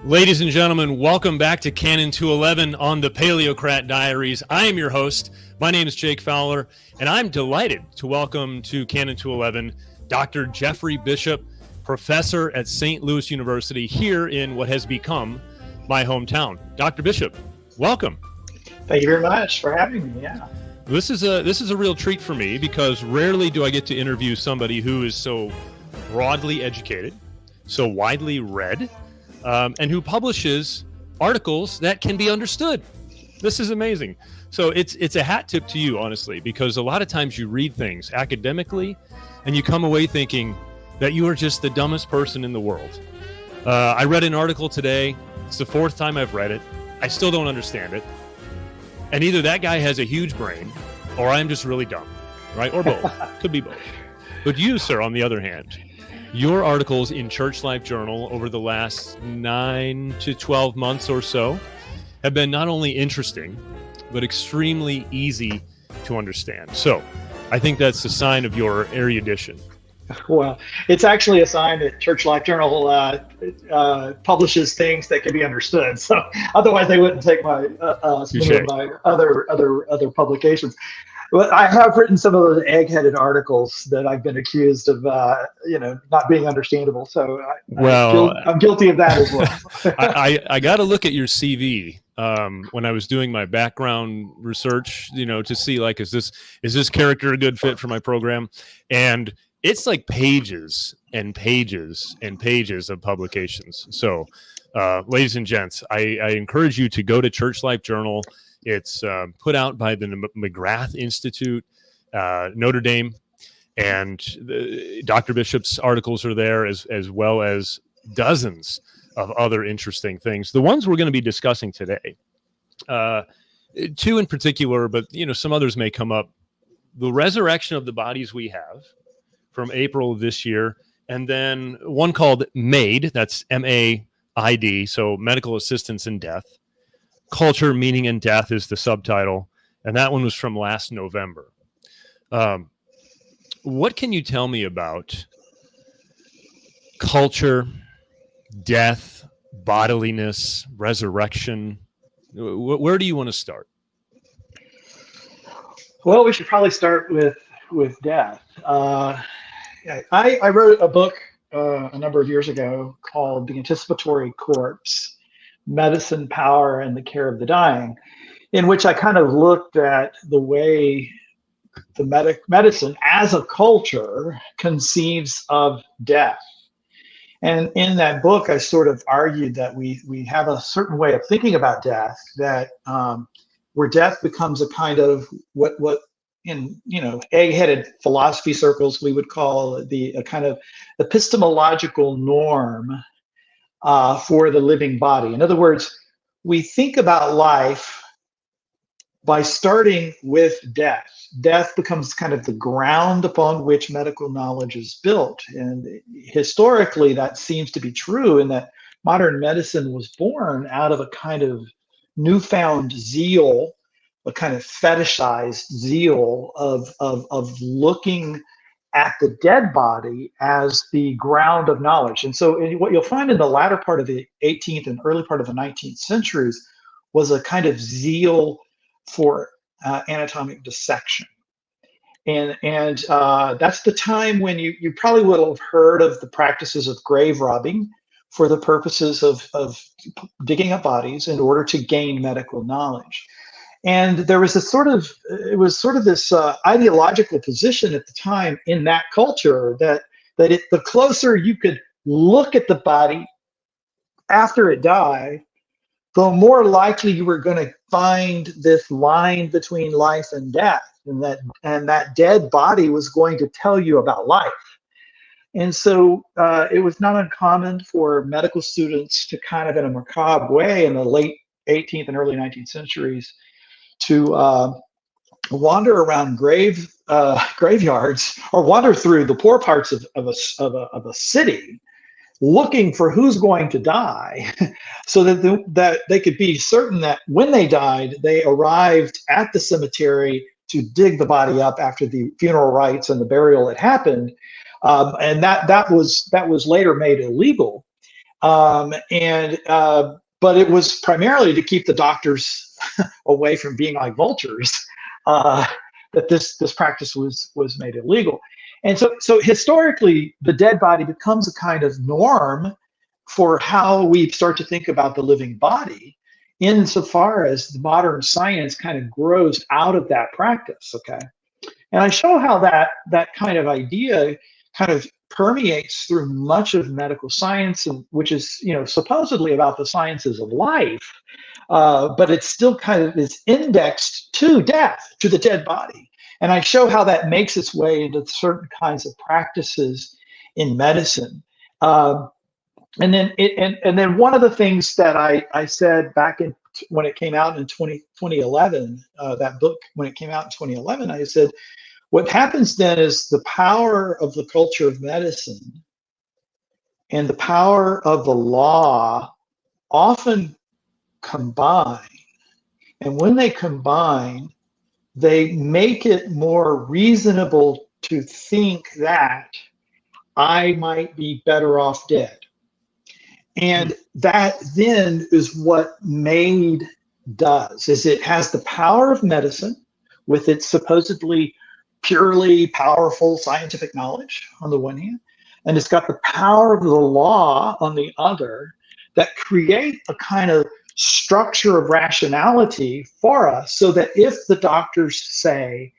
Ladies and gentlemen, welcome back to Canon 211 on the Paleocrat Diaries. I am your host. My name is Jake Fowler, and I'm delighted to welcome to Canon 211 Dr. Jeffrey Bishop, professor at St. Louis University here in what has become my hometown. Dr. Bishop, welcome. Thank you very much for having me. Yeah. This is a real treat for me because rarely do I get to interview somebody who is so broadly educated, so widely read, and who publishes articles that can be understood. This is amazing. So it's a hat tip to you, honestly, because a lot of times you read things academically and you come away thinking that you are just the dumbest person in the world. I read an article today. It's the fourth time I've read it. I still don't understand it. And either that guy has a huge brain or I'm just really dumb, right? Or both. Could be both. But you, sir, on the other hand, your articles in Church Life Journal over the last 9 to 12 months or so have been not only interesting, but extremely easy to understand. So I think that's a sign of your erudition. Well, it's actually a sign that Church Life Journal publishes things that can be understood. So otherwise they wouldn't take my some of my other publications. Well, I have written some of those egg-headed articles that I've been accused of, not being understandable. So I'm guilty of that as well. I got to look at your CV when I was doing my background research, to see like, is this character a good fit for my program? And it's like pages and pages and pages of publications. So, ladies and gents, I encourage you to go to Church Life Journal. It's put out by the McGrath Institute, Notre Dame, and Dr. Bishop's articles are there as well as dozens of other interesting things. The ones we're going to be discussing today, two in particular, but some others may come up. The resurrection of the bodies we have from April of this year, and then one called MAiD, that's MAiD, so Medical Assistance in Death. Culture, Meaning, and Death is the subtitle, and that one was from last November. What can you tell me about culture, death, bodiliness, resurrection? Where do you want to start? Well, we should probably start with death. I wrote a book a number of years ago called The Anticipatory Corpse: Medicine, Power, and the Care of the Dying, in which I kind of looked at the way the medicine as a culture conceives of death. And in that book, I sort of argued that we have a certain way of thinking about death, that where death becomes a kind of what in egg-headed philosophy circles we would call a kind of epistemological norm for the living body. In other words, we think about life by starting with death. Death becomes kind of the ground upon which medical knowledge is built. And historically, that seems to be true in that modern medicine was born out of a kind of newfound zeal, a kind of fetishized zeal of looking at the dead body as the ground of knowledge. And so what you'll find in the latter part of the 18th and early part of the 19th centuries was a kind of zeal for anatomic dissection. And that's the time when you probably would have heard of the practices of grave robbing for the purposes of digging up bodies in order to gain medical knowledge. And there was this ideological position at the time in that culture that the closer you could look at the body after it died, the more likely you were going to find this line between life and death, and that dead body was going to tell you about life. And so it was not uncommon for medical students to kind of, in a macabre way, in the late 18th and early 19th centuries, to wander around graveyards or wander through the poor parts of a city, looking for who's going to die, so that they could be certain that when they died, they arrived at the cemetery to dig the body up after the funeral rites and the burial had happened, and that was later made illegal. But it was primarily to keep the doctors away from being like vultures, that this practice was made illegal. And so historically, the dead body becomes a kind of norm for how we start to think about the living body, insofar as the modern science kind of grows out of that practice. Okay, and I show how that kind of idea kind of permeates through much of medical science, and which is, supposedly about the sciences of life, but it still kind of is indexed to death, to the dead body. And I show how that makes its way into certain kinds of practices in medicine. And then one of the things that I said back when it came out in 2011, that book, when it came out in 2011, I said, what happens then is the power of the culture of medicine and the power of the law often combine. And when they combine, they make it more reasonable to think that I might be better off dead. And that then is what MAiD does, is it has the power of medicine with its supposedly purely powerful scientific knowledge on the one hand, and it's got the power of the law on the other, that create a kind of structure of rationality for us, so that if the doctors say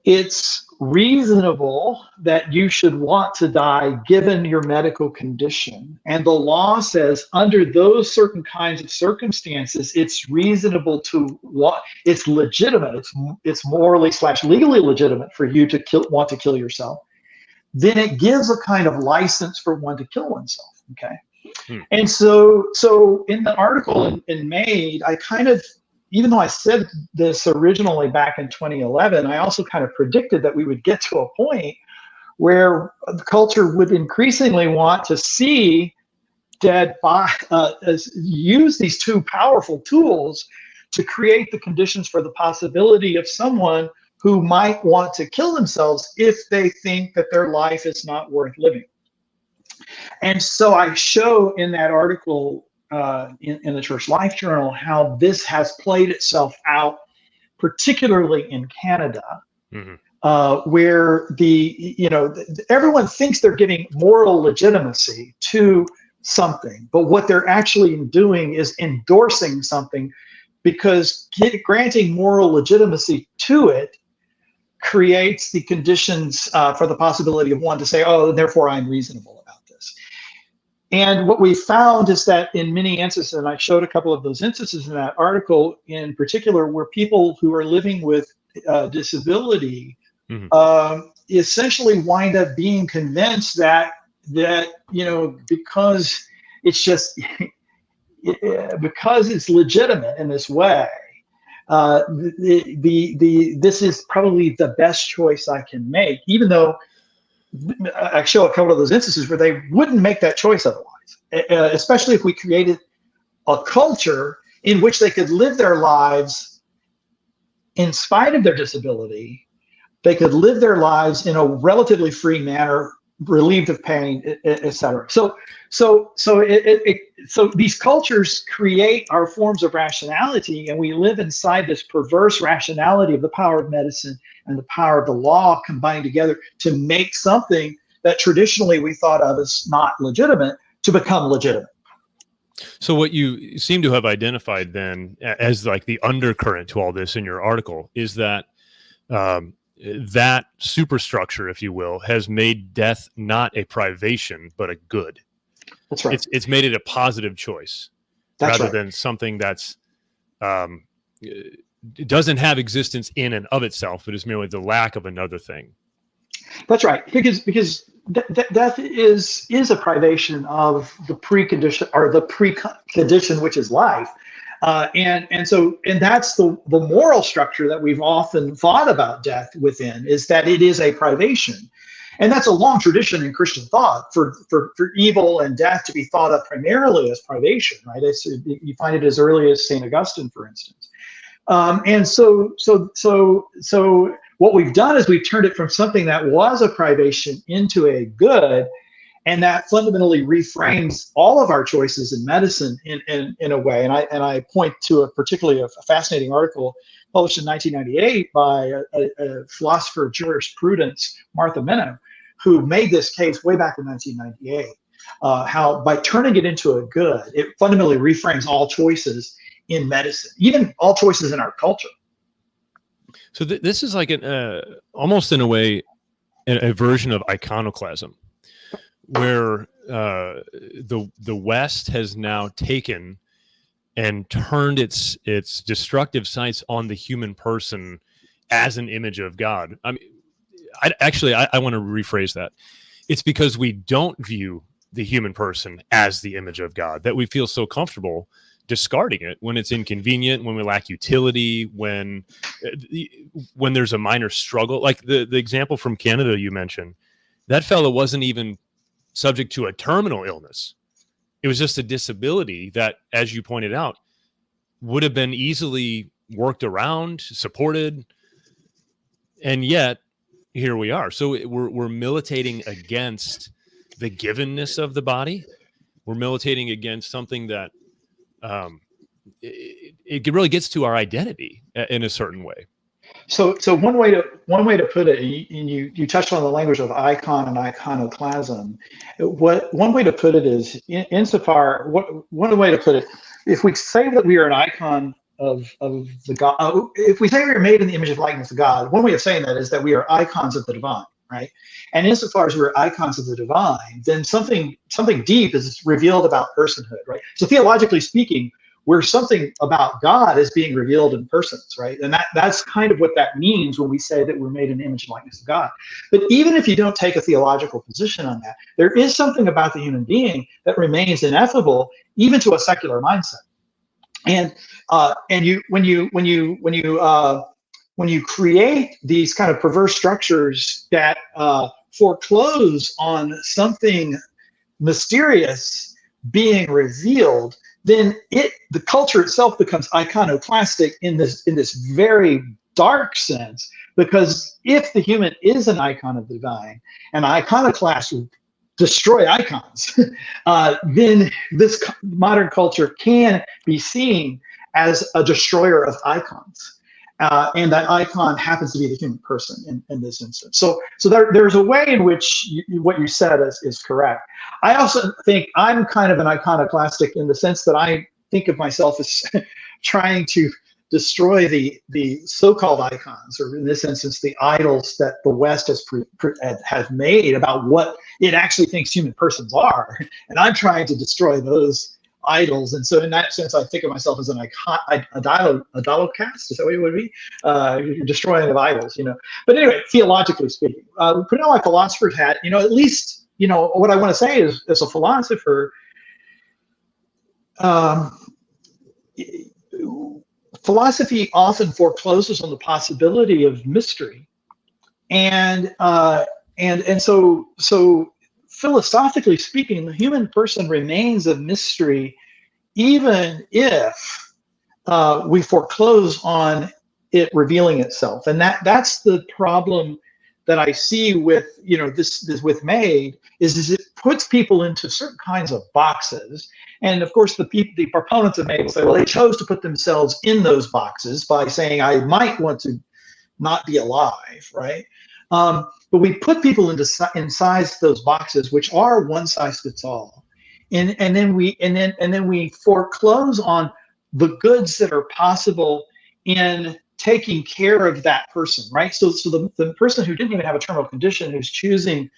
it's reasonable that you should want to die given your medical condition, and the law says under those certain kinds of circumstances it's reasonable to want, it's legitimate, it's morally / legally legitimate for you to want to kill yourself, then it gives a kind of license for one to kill oneself. Okay. And so in the article in MAiD, I kind of, even though I said this originally back in 2011, I also kind of predicted that we would get to a point where the culture would increasingly want to see use these two powerful tools to create the conditions for the possibility of someone who might want to kill themselves if they think that their life is not worth living. And so I show in that article in the Church Life Journal how this has played itself out, particularly in Canada, where everyone thinks they're giving moral legitimacy to something, but what they're actually doing is endorsing something, because granting moral legitimacy to it creates the conditions for the possibility of one to say, oh, therefore I'm reasonable about this. And what we found is that in many instances, and I showed a couple of those instances in that article in particular, where people who are living with disability essentially wind up being convinced that because it's just because it's legitimate in this way, this is probably the best choice I can make, even though I show a couple of those instances where they wouldn't make that choice otherwise, especially if we created a culture in which they could live their lives in spite of their disability. They could live their lives in a relatively free manner, relieved of pain, etc. So these cultures create our forms of rationality, and we live inside this perverse rationality of the power of medicine and the power of the law combining together to make something that traditionally we thought of as not legitimate to become legitimate. So what you seem to have identified then as like the undercurrent to all this in your article is that that superstructure, if you will, has made death not a privation, but a good. That's right. It's made it a positive choice rather than something that's it doesn't have existence in and of itself, but is merely the lack of another thing. That's right, because death is a privation of the precondition, or the precondition, which is life, and that's the moral structure that we've often thought about death within, is that it is a privation. And that's a long tradition in Christian thought for evil and death to be thought of primarily as privation, right? You find it as early as St. Augustine, for instance. And so what we've done is we've turned it from something that was a privation into a good. And that fundamentally reframes all of our choices in medicine in a way. And I point to particularly a fascinating article published in 1998 by a philosopher of jurisprudence, Martha Minow, who made this case way back in 1998. How by turning it into a good, it fundamentally reframes all choices in medicine, even all choices in our culture. So this is like almost in a way a version of iconoclasm, where the West has now taken and turned its destructive sights on the human person as an image of God. I mean, I want to rephrase that. It's because we don't view the human person as the image of God that we feel so comfortable discarding it when it's inconvenient, when we lack utility, when there's a minor struggle. Like the example from Canada you mentioned, that fellow wasn't even subject to a terminal illness. It was just a disability that, as you pointed out, would have been easily worked around, supported, and yet here we are. So we're militating against the givenness of the body. We're militating against something that it really gets to our identity in a certain way. So one way to put it, and you touched on the language of icon and iconoclasm. One way to put it is insofar. One way to put it, if we say that we are an icon of the God, if we say we are made in the image of likeness of God, one way of saying that is that we are icons of the divine, right? And insofar as we're icons of the divine, then something deep is revealed about personhood, right? So theologically speaking, where something about God is being revealed in persons, right? And that's kind of what that means when we say that we're made in the image and likeness of God. But even if you don't take a theological position on that, there is something about the human being that remains ineffable, even to a secular mindset. And when you create these kind of perverse structures that foreclose on something mysterious being revealed, then the culture itself becomes iconoclastic in this very dark sense, because if the human is an icon of the divine, and iconoclasts will destroy icons, then this modern culture can be seen as a destroyer of icons. And that icon happens to be the human person in this instance. So there's a way in which what you said is correct. I also think I'm kind of an iconoclastic in the sense that I think of myself as trying to destroy the so-called icons, or in this instance, the idols that the West has made about what it actually thinks human persons are. And I'm trying to destroy those idols. And so in that sense, I think of myself as an idolocast. Is that what it would be? Destroying of idols, But anyway, theologically speaking, putting on my philosopher's hat, at least, what I want to say is, as a philosopher, philosophy often forecloses on the possibility of mystery. And so philosophically speaking, the human person remains a mystery, even if we foreclose on it revealing itself. And that's the problem that I see with this with MAiD is it puts people into certain kinds of boxes. And of course, the proponents of MAiD will say, well, they chose to put themselves in those boxes by saying, I might want to not be alive, right? But we put people inside those boxes, which are one size fits all, and then we foreclose on the goods that are possible in taking care of that person, right? So the person who didn't even have a terminal condition, who's choosing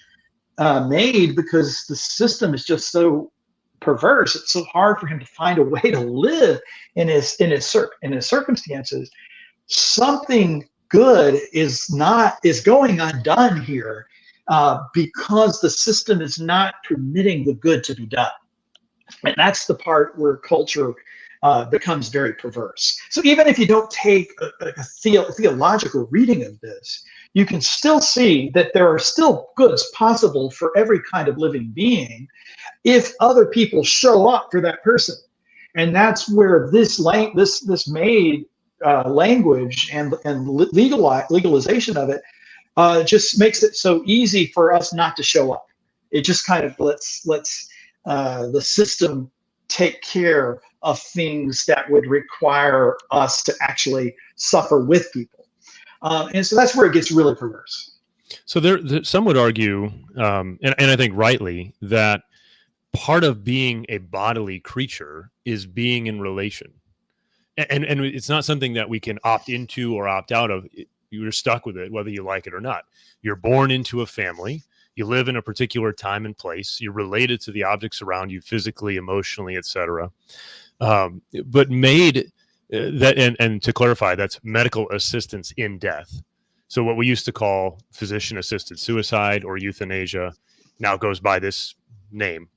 MAiD because the system is just so perverse, it's so hard for him to find a way to live in his circumstances. Something good is going undone here because the system is not permitting the good to be done. And that's the part where culture becomes very perverse. So even if you don't take a theological reading of this, you can still see that there are still goods possible for every kind of living being if other people show up for that person. And that's where this MAiD language and legalization of it just makes it so easy for us not to show up. It just kind of lets the system take care of things that would require us to actually suffer with people. And so that's where it gets really perverse. So some would argue, and I think rightly, that part of being a bodily creature is being in relation. And it's not something that we can opt into or opt out of. You're stuck with it, whether you like it or not. You're born into a family. You live in a particular time and place. You're related to the objects around you physically, emotionally, etc. But MAiD, and to clarify, that's medical assistance in death. So what we used to call physician-assisted suicide or euthanasia now goes by this name.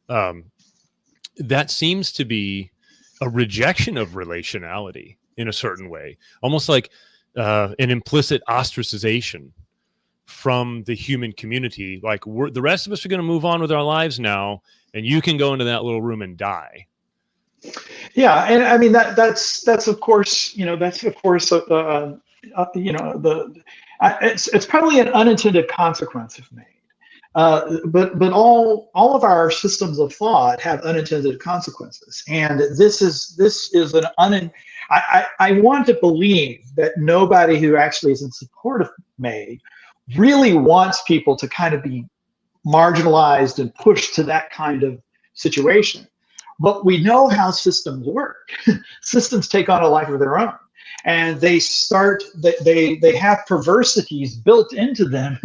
That seems to be a rejection of relationality in a certain way, almost like an implicit ostracization from the human community. Like the rest of us are going to move on with our lives now, and you can go into that little room and die. Yeah, and I mean that's of course it's probably an unintended consequence of MAiD. But all of our systems of thought have unintended consequences, and this is I want to believe that nobody who actually is in support of MAiD really wants people to kind of be marginalized and pushed to that kind of situation. But we know how systems work. Systems take on a life of their own, and they have perversities built into them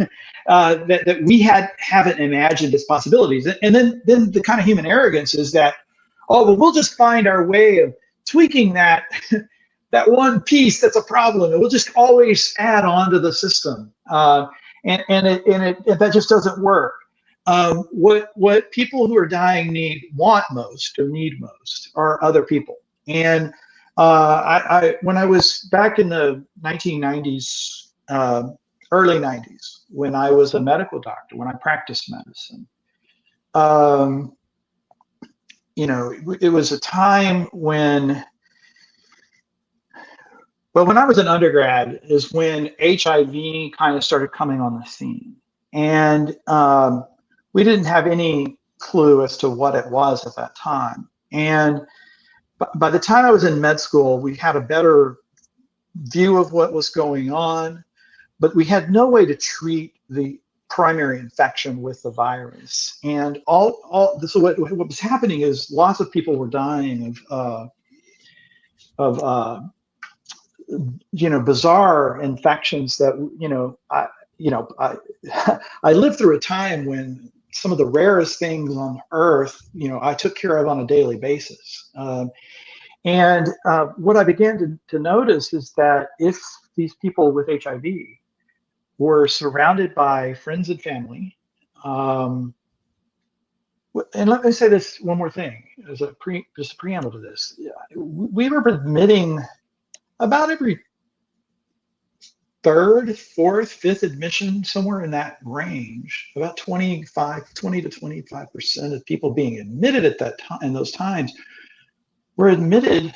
that we haven't imagined as possibilities. And then the kind of human arrogance is that, oh, well, we'll just find our way of tweaking that that one piece that's a problem, and we'll just always add on to the system. And that just doesn't work. What people who are dying want most are other people. And when I was back in the 1990s, early 90s, when I was a medical doctor, when I practiced medicine, it was a time when, well, when I was an undergrad is when HIV kind of started coming on the scene. And we didn't have any clue as to what it was at that time. And by the time I was in med school, we had a better view of what was going on, but we had no way to treat the primary infection with the virus. And so what was happening is lots of people were dying of bizarre infections that I lived through a time when some of the rarest things on earth, I took care of on a daily basis. And what I began to notice is that if these people with HIV were surrounded by friends and family, and let me say this one more thing as just a preamble to this. We were admitting about every third, fourth, fifth admission, somewhere in that range, about 20 to 25% of people being admitted at that time, in those times, were admitted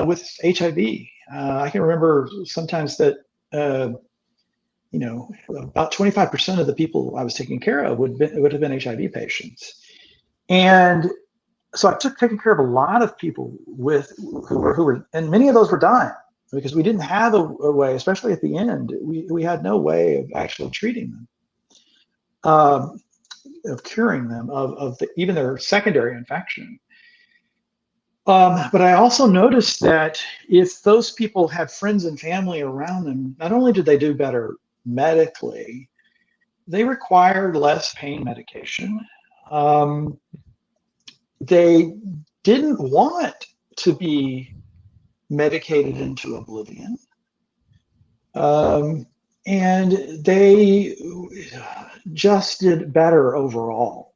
with HIV. I can remember sometimes that about 25% of the people I was taking care of would have been HIV patients, and so I taking care of a lot of people who were, and many of those were dying, because we didn't have a way, especially at the end, we had no way of actually treating them, of curing them of even their secondary infection. But I also noticed that if those people had friends and family around them, not only did they do better medically, they required less pain medication. They didn't want to be medicated into oblivion. And they just did better overall.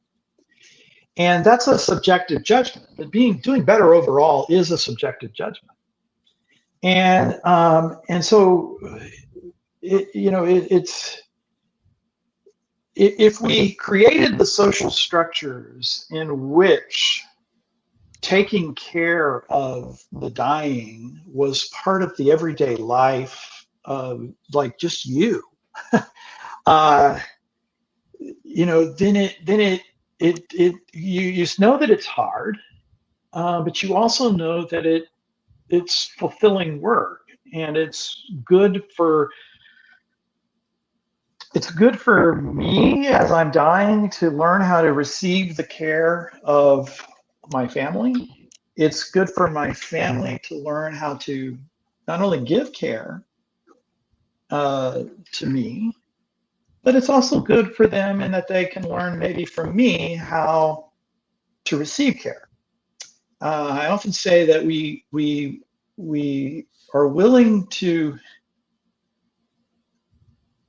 And that's a subjective judgment. But doing better overall is a subjective judgment. And so it's if we created the social structures in which taking care of the dying was part of the everyday life of like just you, you know that it's hard, but you also know that it's fulfilling work, and it's good for me as I'm dying to learn how to receive the care of my family. It's good for my family to learn how to not only give care to me, but it's also good for them in that they can learn maybe from me how to receive care. I often say that we are willing to,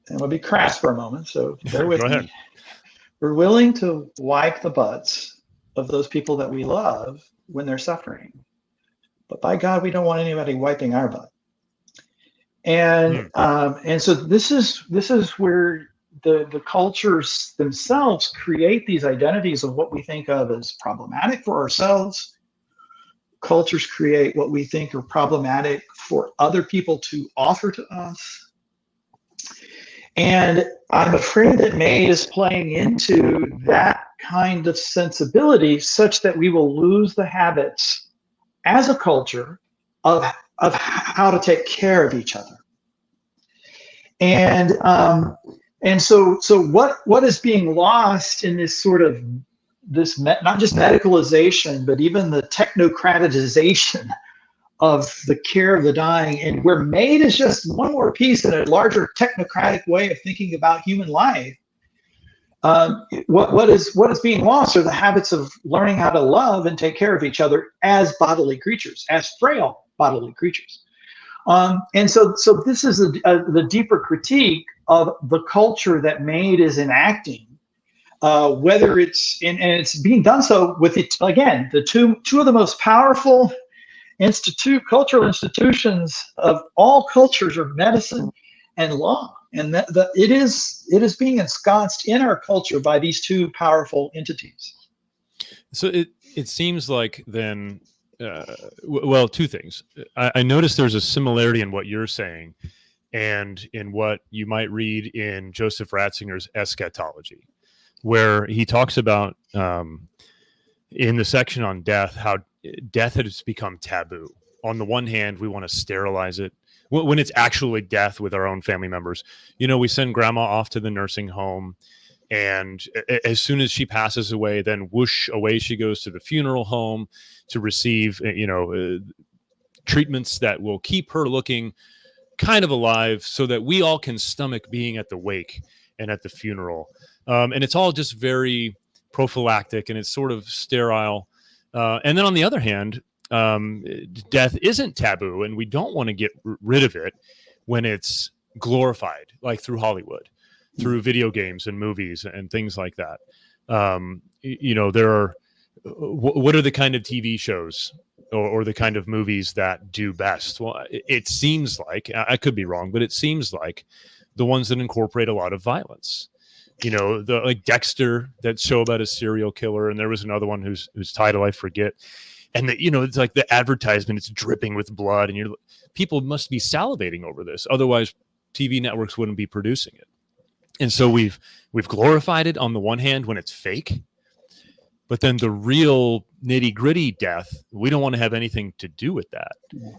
and I'll be crass for a moment, so bear Go with ahead. me. We're willing to wipe the butts of those people that we love when they're suffering, but by God, we don't want anybody wiping our butt. And so this is where the cultures themselves create these identities of what we think of as problematic for ourselves. Cultures create what we think are problematic for other people to offer to us. And I'm afraid that MAiD is playing into that kind of sensibility such that we will lose the habits as a culture of how to take care of each other. And so what is being lost in this sort of not just medicalization, but even the technocratization of the care of the dying, and where MAiD is just one more piece in a larger technocratic way of thinking about human life. What is being lost are the habits of learning how to love and take care of each other as bodily creatures, as frail bodily creatures. And so this is the deeper critique of the culture that MAiD is enacting, whether it's and it's being done so with it again, the two of the most powerful cultural institutions of all cultures are medicine and law, and that it is being ensconced in our culture by these two powerful entities. So it seems like then. Well, two things. I noticed there's a similarity in what you're saying and in what you might read in Joseph Ratzinger's Eschatology, where he talks about in the section on death, how death has become taboo. On the one hand, we want to sterilize it when it's actually death with our own family members. We send grandma off to the nursing home, and as soon as she passes away, then whoosh, away she goes to the funeral home to receive, treatments that will keep her looking kind of alive so that we all can stomach being at the wake and at the funeral. And it's all just very prophylactic, and it's sort of sterile. And then on the other hand, death isn't taboo, and we don't want to get rid of it when it's glorified, like through Hollywood, through video games and movies and things like that. There are, what are the kind of TV shows or the kind of movies that do best? Well, it seems like, I could be wrong, but it seems like the ones that incorporate a lot of violence. The like Dexter, that show about a serial killer, and there was another one whose title I forget. And it's like the advertisement, it's dripping with blood, and people must be salivating over this. Otherwise, TV networks wouldn't be producing it. And so we've glorified it on the one hand when it's fake, but then the real nitty gritty death, we don't want to have anything to do with that.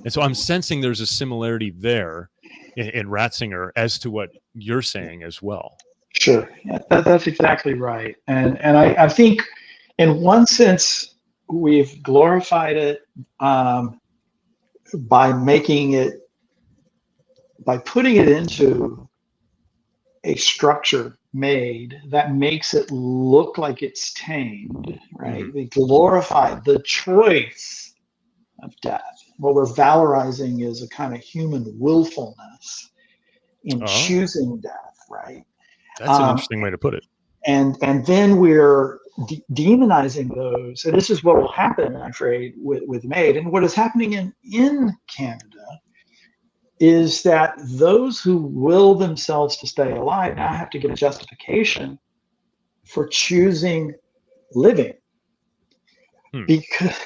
And so I'm sensing there's a similarity there in Ratzinger as to what you're saying as well. Sure, yeah, that's exactly right. And I think in one sense we've glorified it by putting it into a structure MAiD that makes it look like it's tamed, right? Mm-hmm. We glorify the choice of death. What we're valorizing is a kind of human willfulness in choosing death, right? That's an interesting way to put it. And then we're demonizing those, and this is what will happen, I'm afraid, with MAiD. And what is happening in Canada is that those who will themselves to stay alive now have to get a justification for choosing living,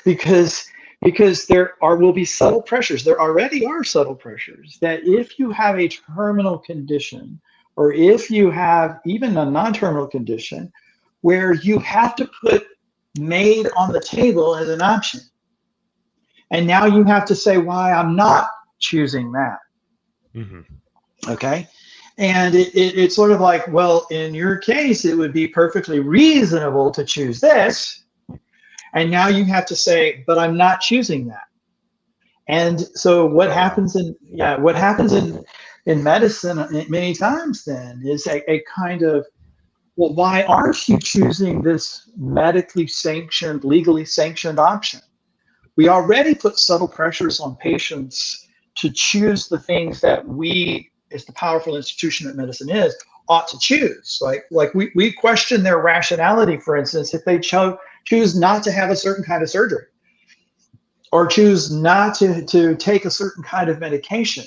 because there will be subtle pressures. There already are subtle pressures that if you have a terminal condition or if you have even a non-terminal condition where you have to put MAiD on the table as an option. And now you have to say why I'm not choosing that. Mm-hmm. Okay. And it's sort of like, well, in your case, it would be perfectly reasonable to choose this. And now you have to say, but I'm not choosing that. And so what happens in medicine many times then is a kind of, well, why aren't you choosing this medically sanctioned, legally sanctioned option? We already put subtle pressures on patients to choose the things that we, as the powerful institution that medicine is, ought to choose. Like we question their rationality, for instance, if they choose not to have a certain kind of surgery or choose not to take a certain kind of medication.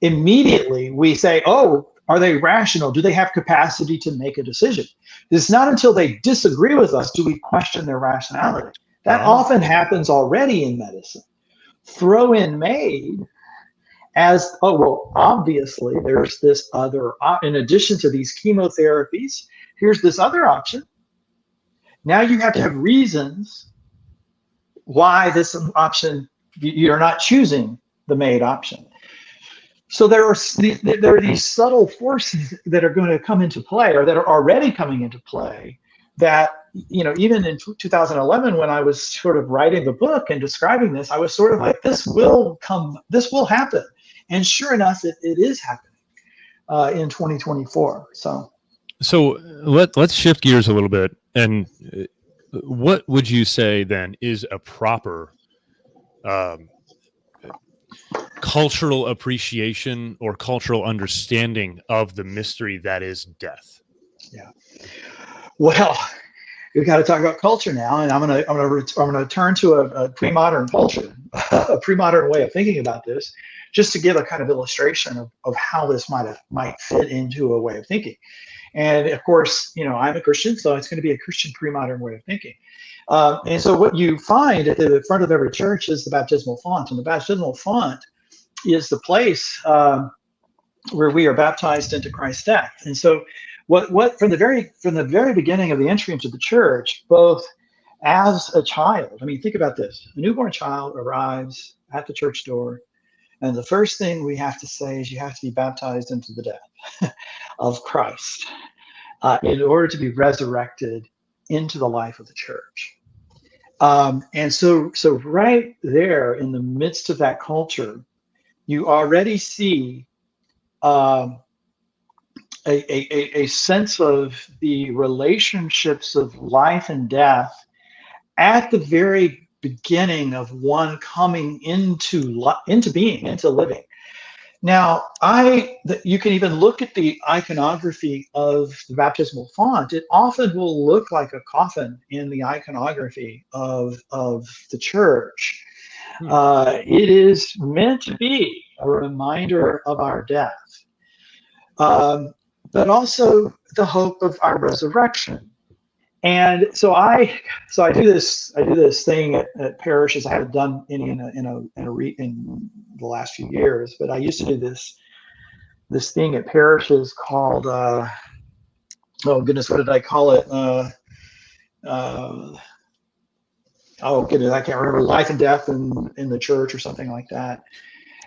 Immediately we say, oh, are they rational? Do they have capacity to make a decision? It's not until they disagree with us do we question their rationality. That often happens already in medicine. Throw in MAiD as, oh, well, obviously there's this other, in addition to these chemotherapies, here's this other option. Now you have to have reasons why this option, you're not choosing the MAiD option. So there are these subtle forces that are going to come into play, or that are already coming into play, that, you know, even in 2011, when I was sort of writing the book and describing this, I was sort of like, this will happen. And sure enough, it is happening in 2024. So let's shift gears a little bit. And what would you say then is a proper cultural appreciation or cultural understanding of the mystery that is death? Yeah. Well, we've got to talk about culture now, and I'm gonna turn to a pre-modern culture, a pre-modern way of thinking about this, just to give a kind of illustration of how this might fit into a way of thinking. And of course, you know, I'm a Christian, so it's going to be a Christian pre-modern way of thinking. And so what you find at the front of every church is the baptismal font, and the baptismal font is the place where we are baptized into Christ's death. And so what from the very beginning of the entry into the church, both as a child, I mean, think about this: a newborn child arrives at the church door, and the first thing we have to say is you have to be baptized into the death of Christ in order to be resurrected into the life of the church. And so right there in the midst of that culture, you already see a sense of the relationships of life and death at the very beginning of one coming into being, into living. Now, you can even look at the iconography of the baptismal font. It often will look like a coffin in the iconography of the church. It is meant to be a reminder of our death, but also the hope of our resurrection. And so I do this thing at parishes. I haven't done any in the last few years, but I used to do this thing at parishes called oh goodness, what did I call it? Oh goodness, I can't remember. Life and Death in the Church or something like that.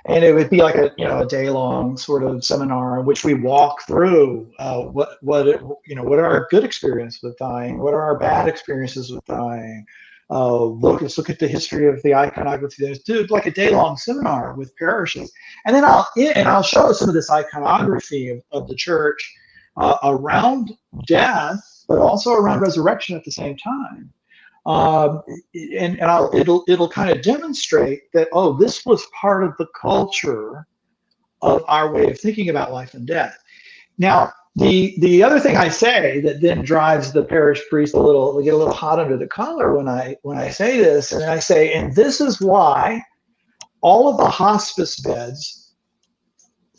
And it would be like a day-long sort of seminar in which we walk through what are our good experiences with dying, what are our bad experiences with dying. Let's look at the history of the iconography. Do like a day-long seminar with parishes, and then I'll show some of this iconography of the church around death, but also around resurrection at the same time. And it'll kind of demonstrate that, oh, this was part of the culture of our way of thinking about life and death. Now, the other thing I say that then drives the parish priest get a little hot under the collar when I say this, and I say, and this is why all of the hospice beds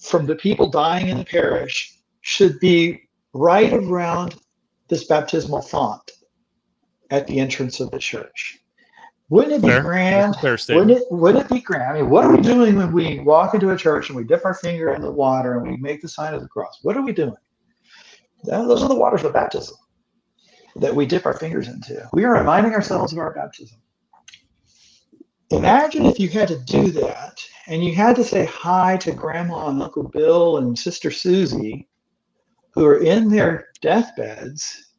from the people dying in the parish should be right around this baptismal font at the entrance of the church. Wouldn't it be grand? Wouldn't it be grand? I mean, what are we doing when we walk into a church and we dip our finger in the water and we make the sign of the cross? What are we doing? Those are the waters of baptism that we dip our fingers into. We are reminding ourselves of our baptism. Imagine if you had to do that and you had to say hi to Grandma and Uncle Bill and Sister Susie, who are in their deathbeds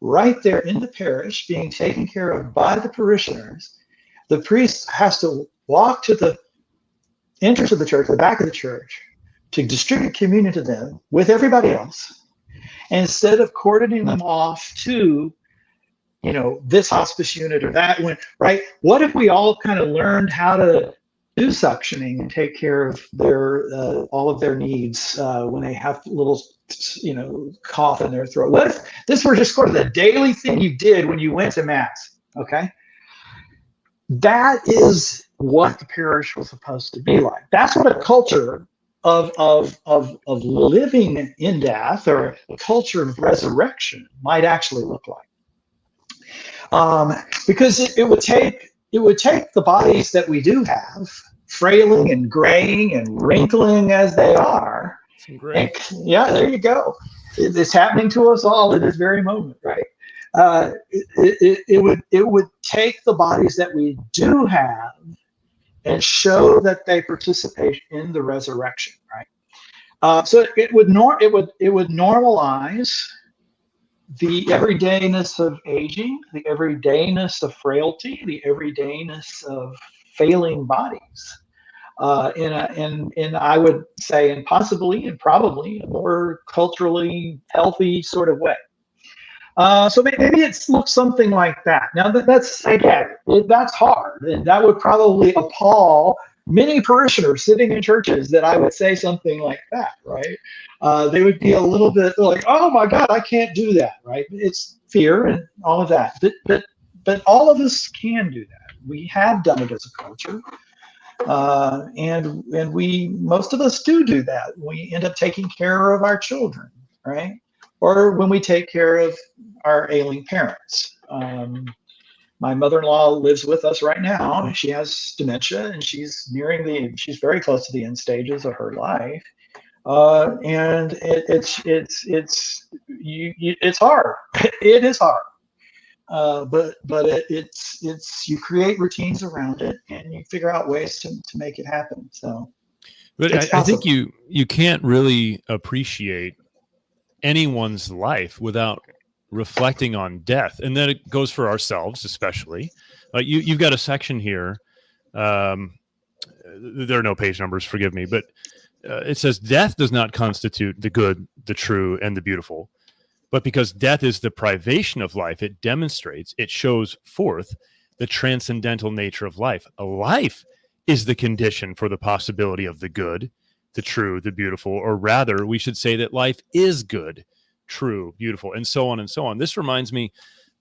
right there in the parish being taken care of by the parishioners. The priest has to walk to the entrance of the church, the back of the church, to distribute communion to them with everybody else. And instead of cordoning them off to, this hospice unit or that one, right? What if we all kind of learned how to do suctioning and take care of their all of their needs when they have little, cough in their throat? What if this were just sort of the daily thing you did when you went to mass? Okay, that is what the parish was supposed to be like. That's what a culture of living in death, or a culture of resurrection, might actually look like. Because it would take the bodies that we do have, frailing and graying and wrinkling as they are. And, yeah, there you go. It's happening to us all at this very moment, right? It would take the bodies that we do have and show that they participate in the resurrection, right? So it would normalize the everydayness of aging, the everydayness of frailty, the everydayness of failing bodies, in I would say, and possibly and probably a more culturally healthy sort of way. So maybe it looks something like that. Now that's again, that's hard, and that would probably appall many parishioners sitting in churches that I would say something like that, right? They would be a little bit like, "Oh my God, I can't do that," right? It's fear and all of that, but all of us can do that. We have done it as a culture, and most of us do that. We end up taking care of our children, right? Or when we take care of our ailing parents. My mother-in-law lives with us right now. She has dementia, and she's very close to the end stages of her life. And it's hard. It is hard. But it's you create routines around it, and you figure out ways to make it happen. So, but I think you can't really appreciate anyone's life without reflecting on death, and then it goes for ourselves, especially. Like you've got a section here. There are no page numbers, forgive me, but it says death does not constitute the good, the true, and the beautiful, but because death is the privation of life, it shows forth the transcendental nature of life. A life is the condition for the possibility of the good, the true, the beautiful, or rather, we should say that life is good, true, beautiful, and so on and so on. This reminds me,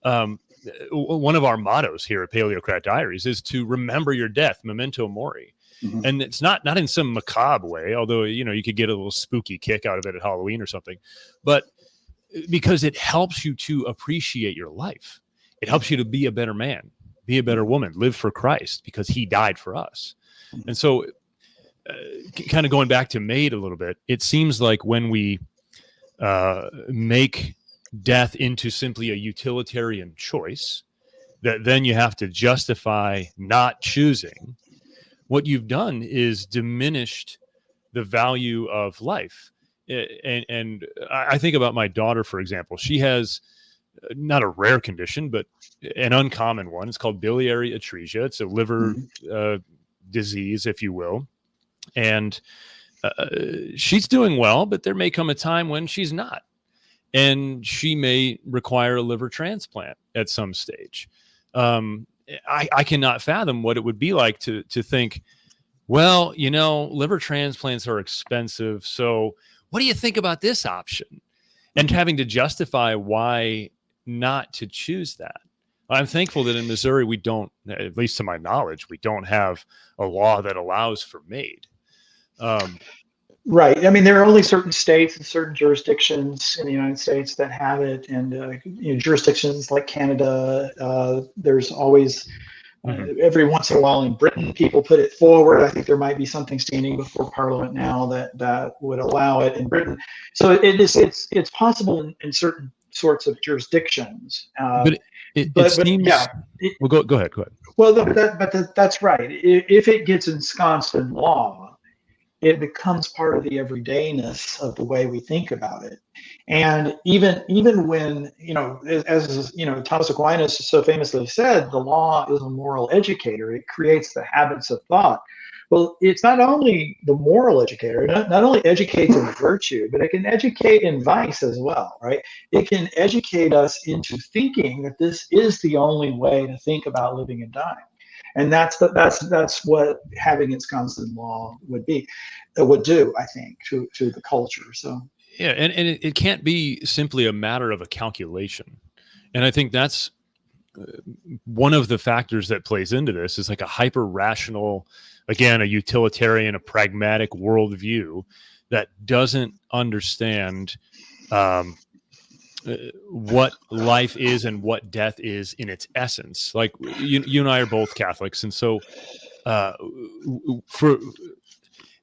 one of our mottos here at Paleocrat Diaries is to remember your death, memento mori. Mm-hmm. And it's not in some macabre way, although, you could get a little spooky kick out of it at Halloween or something, but because it helps you to appreciate your life. It helps you to be a better man, be a better woman, live for Christ because he died for us. And so kind of going back to MAiD a little bit, it seems like when we make death into simply a utilitarian choice, that then you have to justify not choosing, what you've done is diminished the value of life. And I think about my daughter, for example. She has not a rare condition, but an uncommon one. It's called biliary atresia. It's a liver disease, if you will. And she's doing well, but there may come a time when she's not. And she may require a liver transplant at some stage. I cannot fathom what it would be like to think, well, liver transplants are expensive. So what do you think about this option? And having to justify why not to choose that. I'm thankful that in Missouri, we don't, at least to my knowledge, we don't have a law that allows for MAiD. Right. I mean, there are only certain states and certain jurisdictions in the United States that have it, and jurisdictions like Canada. There's always Mhm. Every once in a while in Britain, people put it forward. I think there might be something standing before Parliament now that would allow it in Britain. So it's possible in certain sorts of jurisdictions. But it But yeah, seems. Well, go ahead. Go ahead. well, that's right. If it gets ensconced in law, it becomes part of the everydayness of the way we think about it. And even when, as Thomas Aquinas so famously said, the law is a moral educator. It creates the habits of thought. Well, it's not only the moral educator, not only educates in virtue, but it can educate in vice as well, right? It can educate us into thinking that this is the only way to think about living and dying. And that's what having its constant law would do, I think, to the culture. So Yeah, and it can't be simply a matter of a calculation. And I think that's one of the factors that plays into this is like a hyper rational, again, a utilitarian, a pragmatic worldview that doesn't understand what life is and what death is in its essence. Like you and I are both Catholics, and so uh, for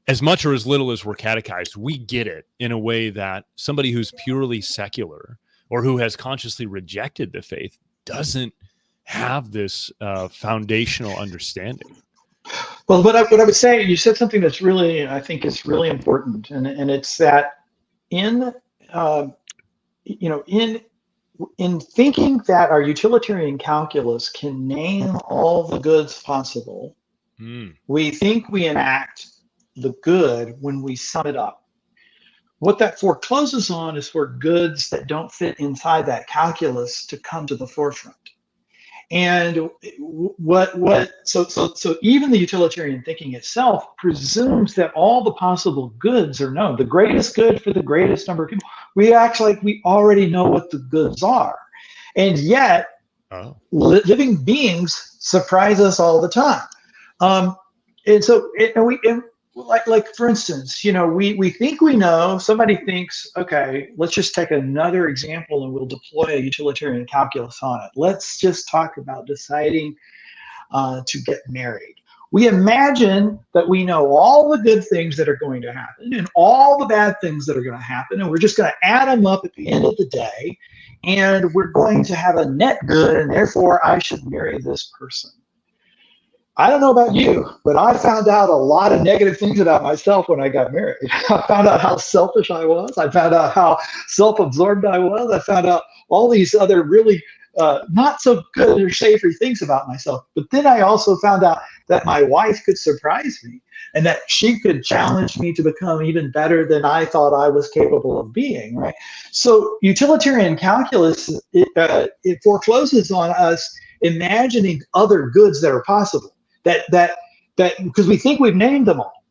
as much or as little as we're catechized, we get it in a way that somebody who's purely secular or who has consciously rejected the faith doesn't have this foundational understanding. well, what I would say, you said something that's really, I think, is really important, and it's that in uh, in thinking that our utilitarian calculus can name all the goods possible, we think we enact the good when we sum it up. What that forecloses on is for goods that don't fit inside that calculus to come to the forefront. And so even the utilitarian thinking itself presumes that all the possible goods are known, the greatest good for the greatest number of people. We act like we already know what the goods are. And yet, living beings surprise us all the time. And so, like for instance, we think we know. Somebody thinks, okay, let's just take another example and we'll deploy a utilitarian calculus on it. Let's just talk about deciding to get married. We imagine that we know all the good things that are going to happen and all the bad things that are going to happen, and we're just going to add them up at the end of the day, and we're going to have a net good, and therefore I should marry this person. I don't know about you, but I found out a lot of negative things about myself when I got married. I found out how selfish I was. I found out how self-absorbed I was. I found out all these other really not so good or savory things about myself. But then I also found out that my wife could surprise me and that she could challenge me to become even better than I thought I was capable of being, right? So utilitarian calculus, it forecloses on us imagining other goods that are possible. That because we think we've named them all,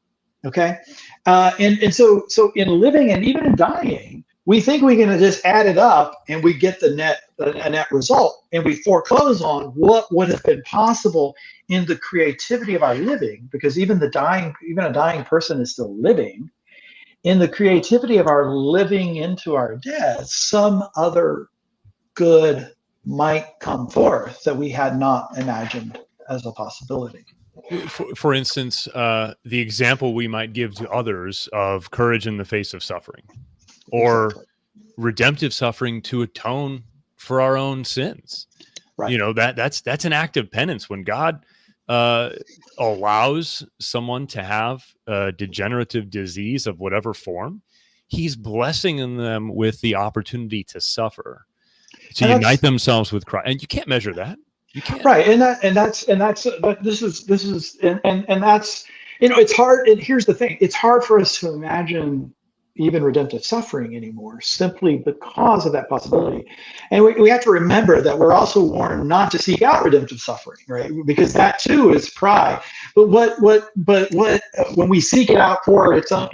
okay, and so in living and even in dying, we think we can just add it up and we get the net result, and we foreclose on what would have been possible in the creativity of our living, because even a dying person is still living. In the creativity of our living into our death, some other good might come forth that we had not imagined as a possibility. For instance, the example we might give to others of courage in the face of suffering, or Exactly. redemptive suffering to atone for our own sins. Right. That's an act of penance when God allows someone to have a degenerative disease of whatever form. He's blessing them with the opportunity to suffer, to unite themselves with Christ, and you can't measure that. You can't. Right, but this is and that's, it's hard. And here's the thing: it's hard for us to imagine even redemptive suffering anymore, simply because of that possibility. And we have to remember that we're also warned not to seek out redemptive suffering, right? Because that too is pride. But when we seek it out for its own,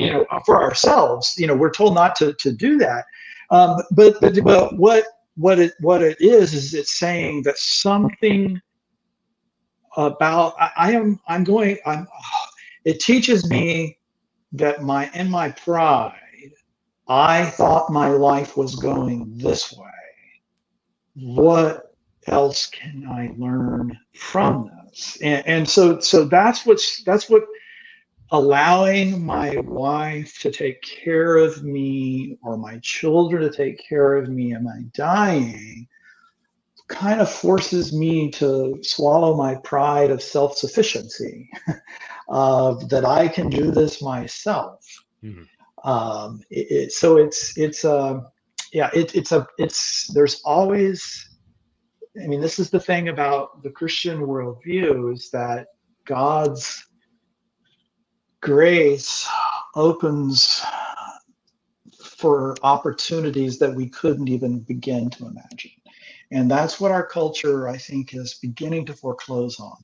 for ourselves, we're told not to do that. But what it is it's saying that something about it teaches me that in my pride, I thought my life was going this way. What else can I learn from this? And so that's what allowing my wife to take care of me or my children to take care of me am I dying kind of forces me to swallow my pride of self-sufficiency, of that I can do this myself. Mhm. So it's there's always, I mean, this is the thing about the Christian worldview is that God's grace opens for opportunities that we couldn't even begin to imagine. And that's what our culture, I think, is beginning to foreclose on.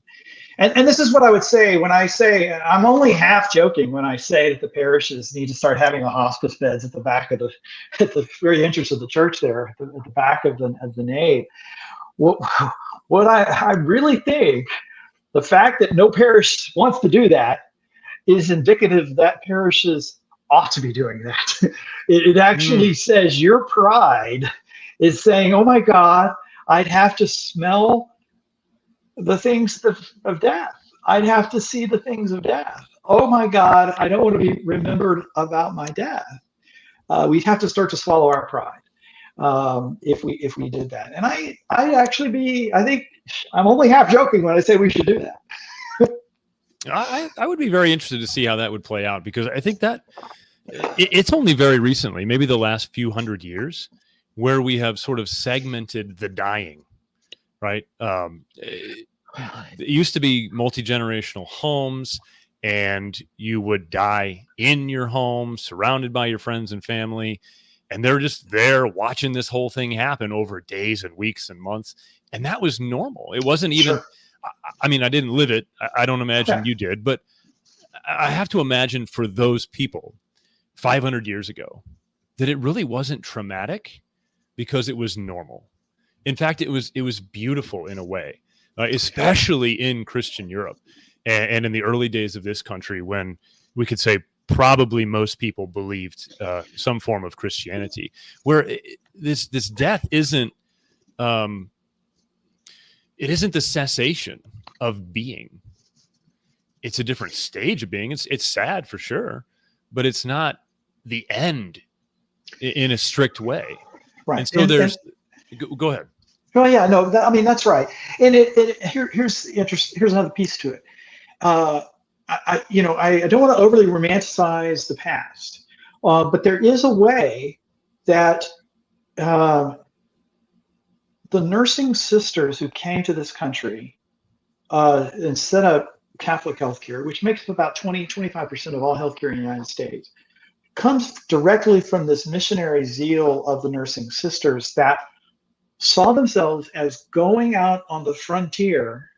And this is what I would say when I say, I'm only half joking when I say that the parishes need to start having the hospice beds at the back of at the very entrance of the church there, at the back of the nave. What I really think, the fact that no parish wants to do that is indicative that parishes ought to be doing that. It actually says your pride is saying, oh my God, I'd have to smell the things of death. I'd have to see the things of death. Oh my God, I don't want to be remembered about my death. We'd have to start to swallow our pride if we did that. And I think I'm only half joking when I say we should do that. I would be very interested to see how that would play out, because I think that it's only very recently, maybe the last few hundred years, where we have sort of segmented the dying, right? It used to be multi-generational homes, and you would die in your home, surrounded by your friends and family, and they're just there watching this whole thing happen over days and weeks and months, and that was normal. It wasn't even... Sure. I mean, I didn't live it. I don't imagine Okay. you did, but I have to imagine for those people 500 years ago that it really wasn't traumatic because it was normal. In fact, it was beautiful in a way, especially in Christian Europe and in the early days of this country, when we could say probably most people believed some form of Christianity, where this death isn't... it isn't the cessation of being. It's a different stage of being. It's sad for sure, but it's not the end in a strict way. Right. And so go ahead. Oh yeah, no, I mean that's right. And here's another piece to it. I don't want to overly romanticize the past, but there is a way that the nursing sisters who came to this country and set up Catholic healthcare, which makes up about 25% of all healthcare in the United States, comes directly from this missionary zeal of the nursing sisters that saw themselves as going out on the frontier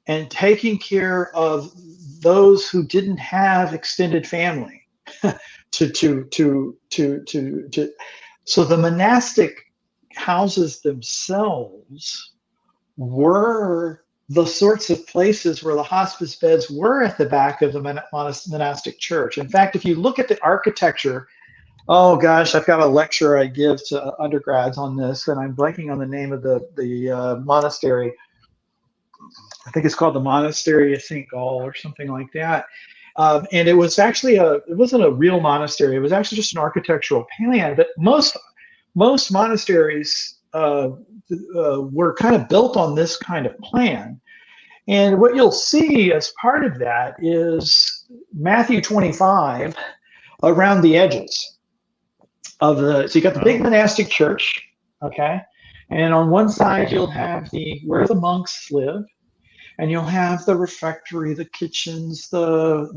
and taking care of those who didn't have extended family. So the monastic houses themselves were the sorts of places where the hospice beds were at the back of the monastic church. In fact, if you look at the architecture, oh gosh, I've got a lecture I give to undergrads on this, and I'm blanking on the name of the monastery. I think it's called the Monastery of St. Gall or something like that. And it was actually it wasn't a real monastery. It was actually just an architectural plan. But most monasteries were kind of built on this kind of plan. And what you'll see as part of that is Matthew 25 around the edges of so you got the big monastic church, okay? And on one side you'll have where the monks live, and you'll have the refectory, the kitchens, the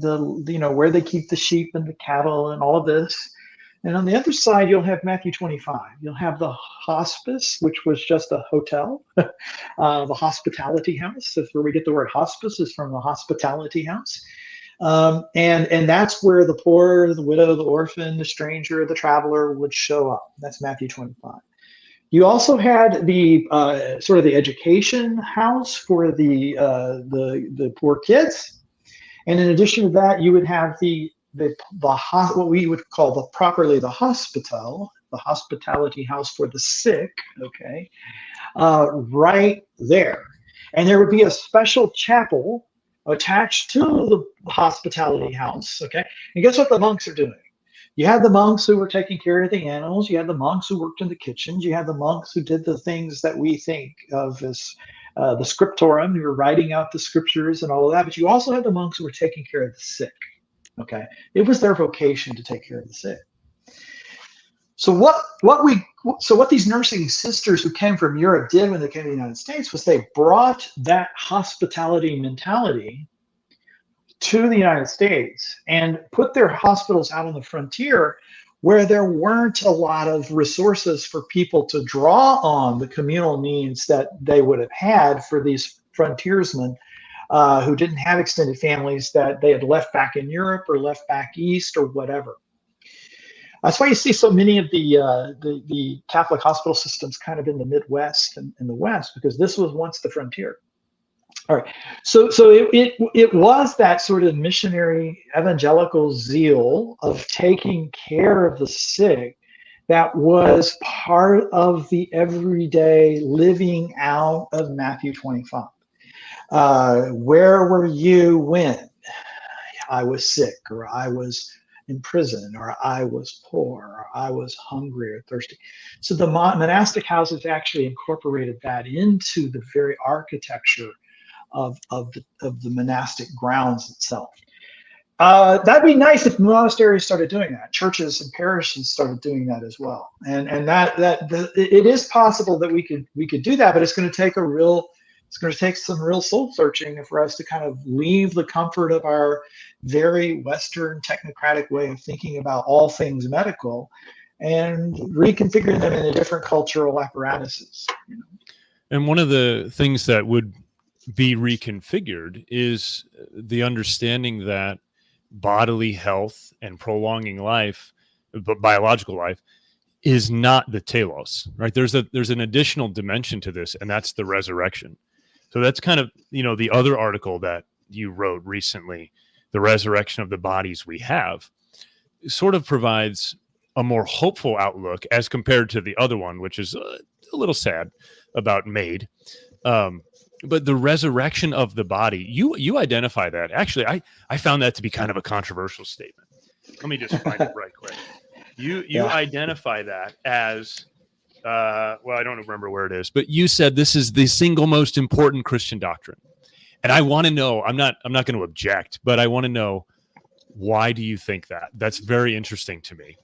where they keep the sheep and the cattle and all of this. And on the other side, you'll have Matthew 25. You'll have the hospice, which was just a hotel, the hospitality house. That's where we get the word hospice, is from the hospitality house. And that's where the poor, the widow, the orphan, the stranger, the traveler would show up. That's Matthew 25. You also had the sort of the education house for the poor kids. And in addition to that, you would have what we would call properly the hospital, the hospitality house for the sick, okay, right there. And there would be a special chapel attached to the hospitality house, okay? And guess what the monks are doing? You had the monks who were taking care of the animals. You had the monks who worked in the kitchens. You had the monks who did the things that we think of as the scriptorum, who were writing out the scriptures and all of that. But you also had the monks who were taking care of the sick. Okay, it was their vocation to take care of the sick. So what these nursing sisters who came from Europe did when they came to the United States was they brought that hospitality mentality to the United States and put their hospitals out on the frontier where there weren't a lot of resources for people to draw on the communal needs that they would have had for these frontiersmen who didn't have extended families that they had left back in Europe or left back east or whatever. That's why you see so many of the Catholic hospital systems kind of in the Midwest and in the West, because this was once the frontier. All right, so it was that sort of missionary evangelical zeal of taking care of the sick that was part of the everyday living out of Matthew 25. Where were you when I was sick, or I was in prison, or I was poor, or I was hungry or thirsty? So the monastic houses actually incorporated that into the very architecture of the monastic grounds itself. That'd be nice if monasteries started doing that. Churches and parishes started doing that as well. And it is possible that we could do that, but it's going to take some real soul searching for us to kind of leave the comfort of our very Western technocratic way of thinking about all things medical and reconfigure them into different cultural apparatuses. You know? And one of the things that would be reconfigured is the understanding that bodily health and prolonging life, but biological life, is not the telos, right? There's an additional dimension to this, and that's the resurrection. So that's kind of, the other article that you wrote recently, the resurrection of the bodies we have, sort of provides a more hopeful outlook as compared to the other one, which is a little sad about MAiD. But the resurrection of the body, you identify that. Actually, I found that to be kind of a controversial statement. Let me just find it right quick. You identify that as, well, I don't remember where it is, but you said this is the single most important Christian doctrine. And I want to know, I'm not going to object, but I want to know, why do you think that? That's very interesting to me.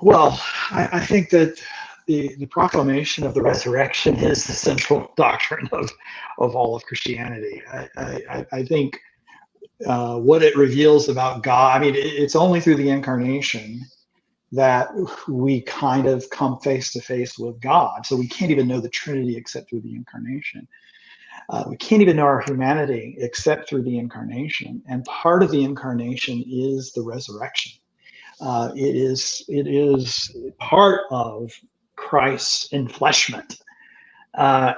Well, I think that the proclamation of the resurrection is the central doctrine of all of Christianity. I think what it reveals about God, I mean, it's only through the incarnation that we kind of come face to face with God. So we can't even know the Trinity except through the incarnation. We can't even know our humanity except through the incarnation. And part of the incarnation is the resurrection. It is part of Christ's enfleshment,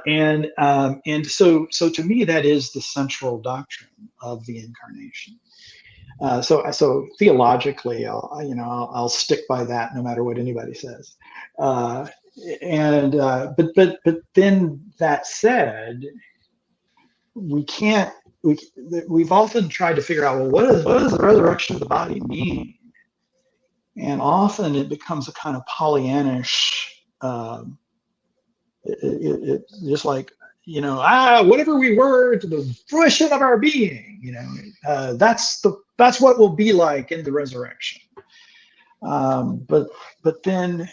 and so to me that is the central doctrine of the incarnation. So theologically, I'll stick by that no matter what anybody says. But then that said, we've often tried to figure out, well, what does the resurrection of the body mean? And often it becomes a kind of Pollyannish, it just like, whatever we were to the fruition of our being, that's what will be like in the resurrection. But then,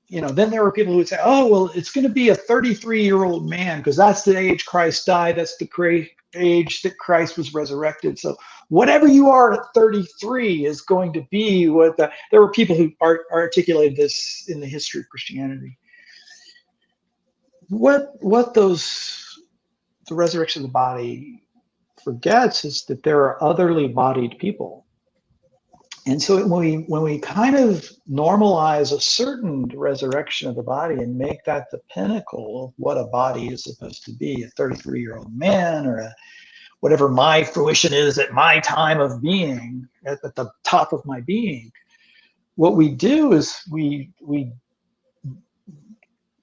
then there were people who would say, oh, well, it's going to be a 33-year-old man because that's the age Christ died. That's the age that Christ was resurrected. So whatever you are at 33 is going to be what there were people who articulated this in the history of Christianity. What the resurrection of the body forgets is that there are otherly bodied people. And so when we kind of normalize a certain resurrection of the body and make that the pinnacle of what a body is supposed to be, a 33-year-old man, or whatever my fruition is at my time of being, at the top of my being, what we do is we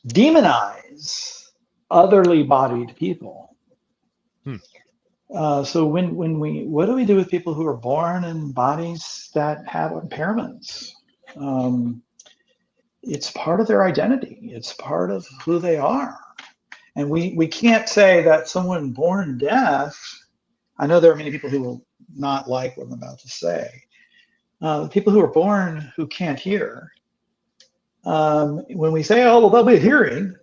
demonize otherly bodied people. So what do we do with people who are born in bodies that have impairments? It's part of their identity. It's part of who they are. And we can't say that someone born deaf, I know there are many people who will not like what I'm about to say. People who are born who can't hear, when we say, oh, well, they'll be hearing,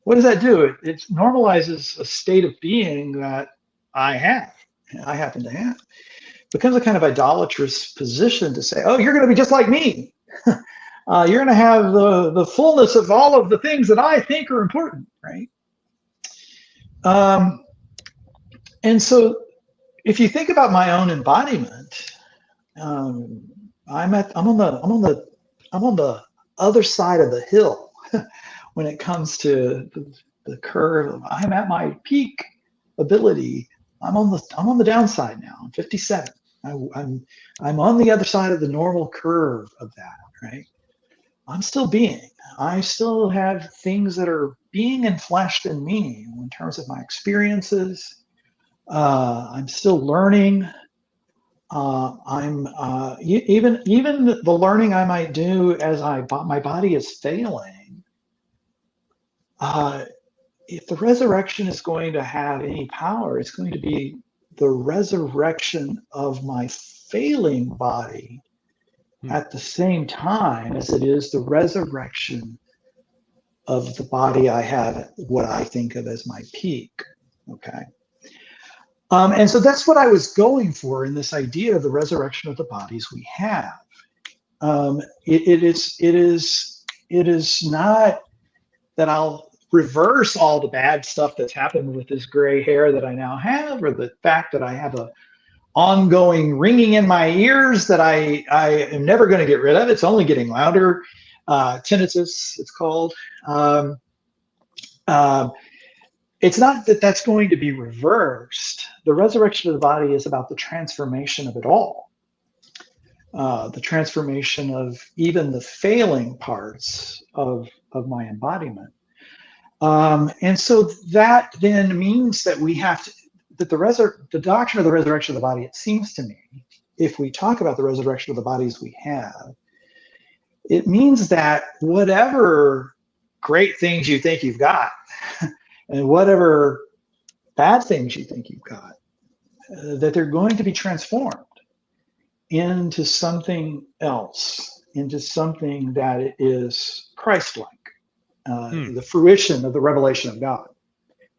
what does that do? It normalizes a state of being that I happen to have. It becomes a kind of idolatrous position to say, oh, you're going to be just like me. You're going to have the fullness of all of the things that I think are important, right? And so if you think about my own embodiment, I'm on the other side of the hill when it comes to the curve. I'm at my peak ability. I'm on the downside now. I'm 57. I'm on the other side of the normal curve of that, right? I'm still being. I still have things that are being enfleshed in me in terms of my experiences. I'm still learning. Even the learning I might do as my body is failing. If the resurrection is going to have any power, it's going to be the resurrection of my failing body at the same time as it is the resurrection of the body I have, what I think of as my peak. Okay. And so that's what I was going for in this idea of the resurrection of the bodies we have. It is not that I'll reverse all the bad stuff that's happened with this gray hair that I now have, or the fact that I have a ongoing ringing in my ears that I am never going to get rid of. It's only getting louder. Tinnitus, it's called. It's not that that's going to be reversed. The resurrection of the body is about the transformation of it all. The transformation of even the failing parts of my embodiment. And so that then means that we have to, that the doctrine of the resurrection of the body, it seems to me, if we talk about the resurrection of the bodies we have, it means that whatever great things you think you've got, and whatever bad things you think you've got, that they're going to be transformed into something else, into something that is Christ-like, the fruition of the revelation of God.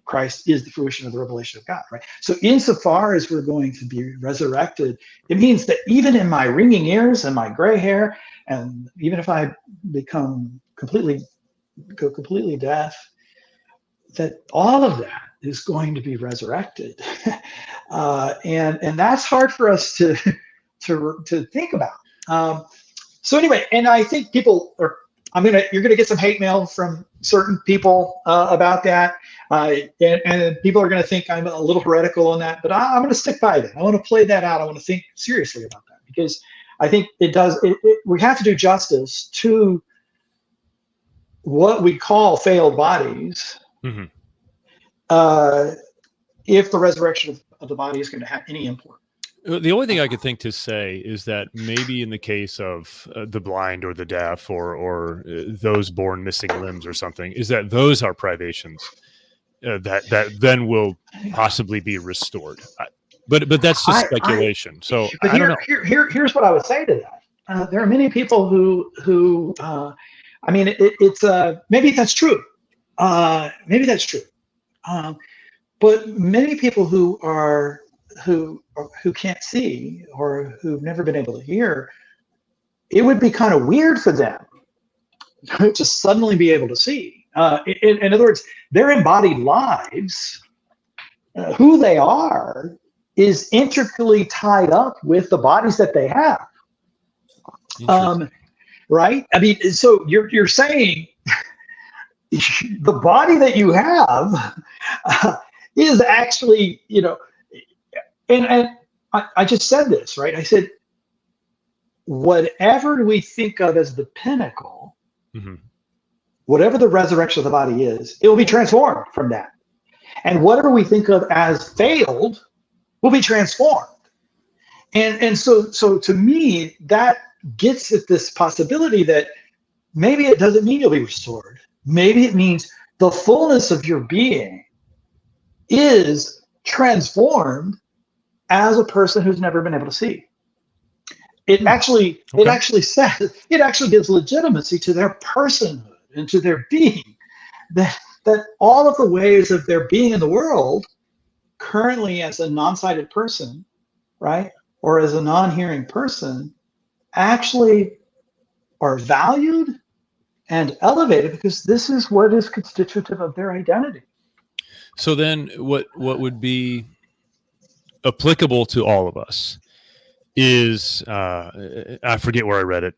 Christ is the fruition of the revelation of God, right? So insofar as we're going to be resurrected, it means that even in my ringing ears and my gray hair, and even if I go completely deaf, that all of that is going to be resurrected. And that's hard for us to think about. So anyway, and I think people are, you're gonna get some hate mail from certain people about that. And people are gonna think I'm a little heretical on that, but I'm gonna stick by that. I wanna play that out. I wanna think seriously about that, because I think we have to do justice to what we call failed bodies. Mm-hmm. If the resurrection of the body is going to have any import. The only thing I could think to say is that maybe in the case of the blind or the deaf or those born missing limbs or something, is that those are privations that then will possibly be restored. But that's just speculation. I don't know. Here's what I would say to that. There are many people who it's maybe that's true. Maybe that's true. But many people who can't see or who've never been able to hear, it would be kind of weird for them to suddenly be able to see. In other words, their embodied lives, who they are, is intricately tied up with the bodies that they have. Right? I mean, so you're saying the body that you have is actually, and I just said this, right? I said, whatever we think of as the pinnacle, Mm-hmm. whatever the resurrection of the body is, it will be transformed from that. And whatever we think of as failed will be transformed. And so to me, that gets at this possibility that maybe it doesn't mean you'll be restored. Maybe it means the fullness of your being is transformed as a person who's never been able to see. It actually says, it actually gives legitimacy to their personhood and to their being. That all of the ways of their being in the world, currently as a non-sighted person, right, or as a non-hearing person, actually are valued and elevated because this is what is constitutive of their identity. So then what would be applicable to all of us is, I forget where I read it.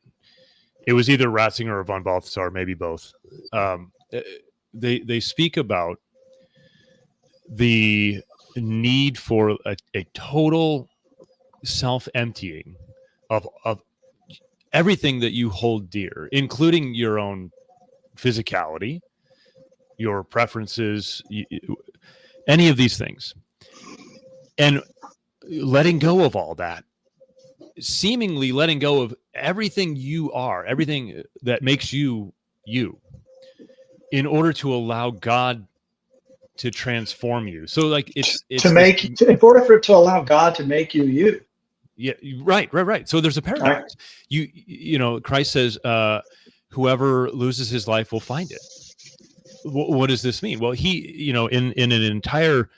It was either Ratzinger or von Balthasar, maybe both. They speak about the need for a total self-emptying of everything that you hold dear, including your own physicality, your preferences, any of these things, and letting go of all that, seemingly letting go of everything you are, everything that makes you you, in order to allow God to transform you. So like it's in order for it to allow God to make you you. Yeah, right. So there's a paradox. Right. You know, Christ says, whoever loses his life will find it. What does this mean? Well, he, you know, in an entire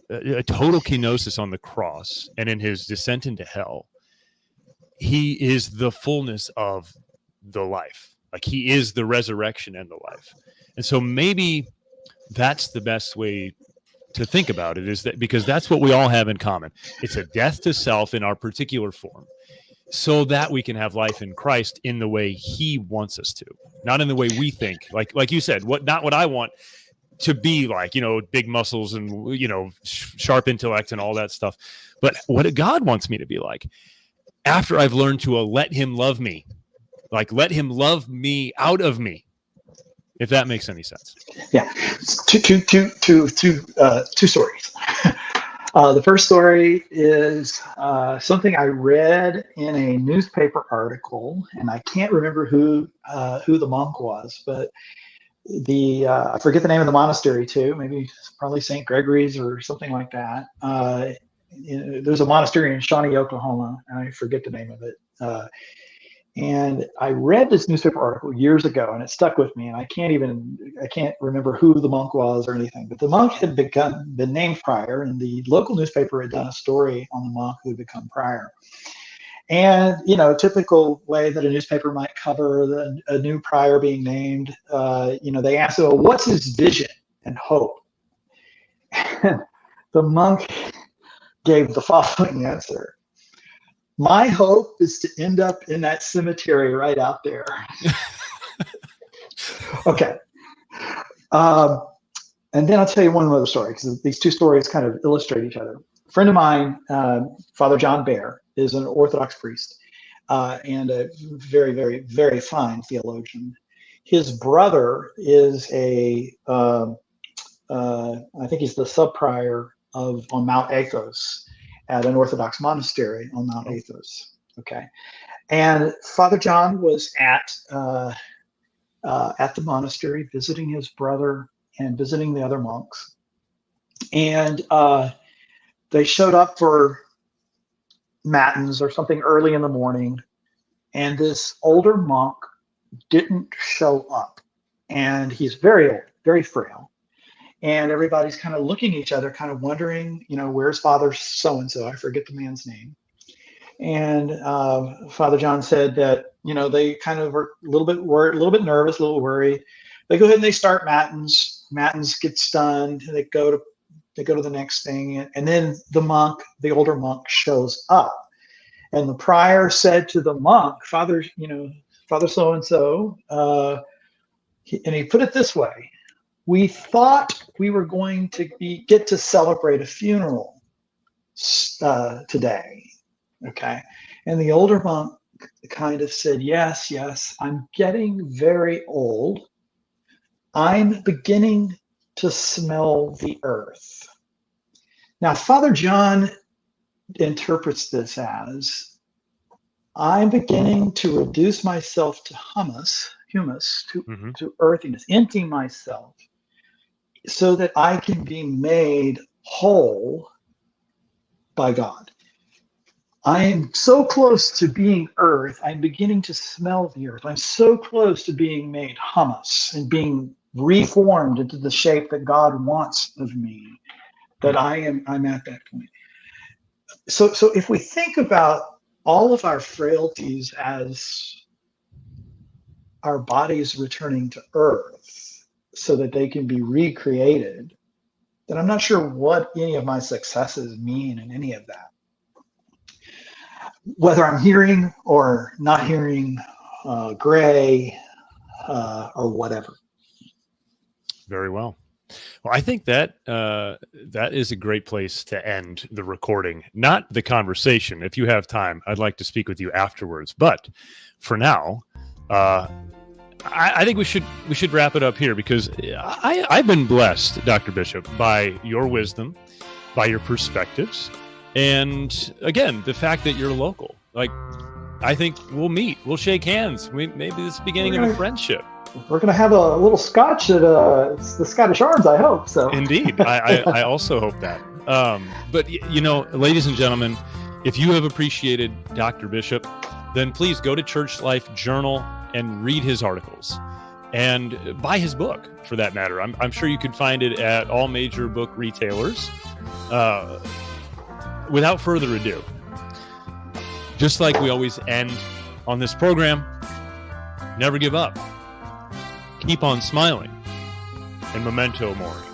a total kenosis on the cross and in his descent into hell, he is the fullness of the life. Like he is the resurrection and the life. And so maybe that's the best way to think about it, is that because that's what we all have in common. It's a death to self in our particular form, so that we can have life in Christ in the way he wants us to, not in the way we think. Like you said, not what I want to be like, you know, big muscles and, you know, sharp intellect and all that stuff, but what God wants me to be like after I've learned to let him love me, like let him love me out of me, if that makes any sense. Yeah, two stories. The first story is something I read in a newspaper article, and I can't remember who the monk was, but I forget the name of the monastery too. Maybe probably St. Gregory's or something like that. There's a monastery in Shawnee, Oklahoma, and I forget the name of it. And I read this newspaper article years ago, and it stuck with me. And I can't remember who the monk was or anything. But the monk had been named prior, and the local newspaper had done a story on the monk who had become prior. And, you know, typical way that a newspaper might cover a new prior being named, you know, they ask, well, what's his vision and hope? And the monk gave the following answer. My hope is to end up in that cemetery right out there. Okay. And then I'll tell you one other story, because these two stories kind of illustrate each other. A friend of mine, Father John Bear, is an Orthodox priest and a very, very, very fine theologian. His brother is I think he's the sub-prior on Mount Athos at an Orthodox monastery on Mount Athos. Okay. And Father John was at the monastery visiting his brother and visiting the other monks. And they showed up for matins or something early in the morning, and this older monk didn't show up. And he's very old, very frail. And everybody's kind of looking at each other, kind of wondering, you know, where's Father so-and-so? I forget the man's name. And Father John said that, you know, they kind of were a little bit worried, a little bit nervous, a little worried. They go ahead and they start matins. Matins get stunned. They go to the next thing. And then the older monk, shows up. And the prior said to the monk, Father so-and-so, and he put it this way: we thought we were going to get to celebrate a funeral today. Okay. And the older monk kind of said, yes, I'm getting very old. I'm beginning to smell the earth. Now, Father John interprets this as, I'm beginning to reduce myself to humus, to earthiness, emptying myself so that I can be made whole by God. I am so close to being earth, I'm beginning to smell the earth. I'm so close to being made humus and being reformed into the shape that God wants of me, that I'm at that point. So if we think about all of our frailties as our bodies returning to earth so that they can be recreated, then I'm not sure what any of my successes mean in any of that. Whether I'm hearing or not hearing, gray, or whatever. Very well. Well, I think that that is a great place to end the recording, not the conversation. If you have time, I'd like to speak with you afterwards. But for now, I think we should wrap it up here, because I've been blessed, Dr. Bishop, by your wisdom, by your perspectives, and again, the fact that you're local. Like, I think we'll meet, we'll shake hands. Maybe this is the beginning of a friendship. We're going to have a little scotch at the Scottish Arms, I hope. So indeed, I also hope that. But you know, ladies and gentlemen, if you have appreciated Dr. Bishop, then please go to Church Life Journal and read his articles, and buy his book for that matter. I'm sure you could find it at all major book retailers. Without further ado, just like we always end on this program, never give up. Keep on smiling, and memento mori.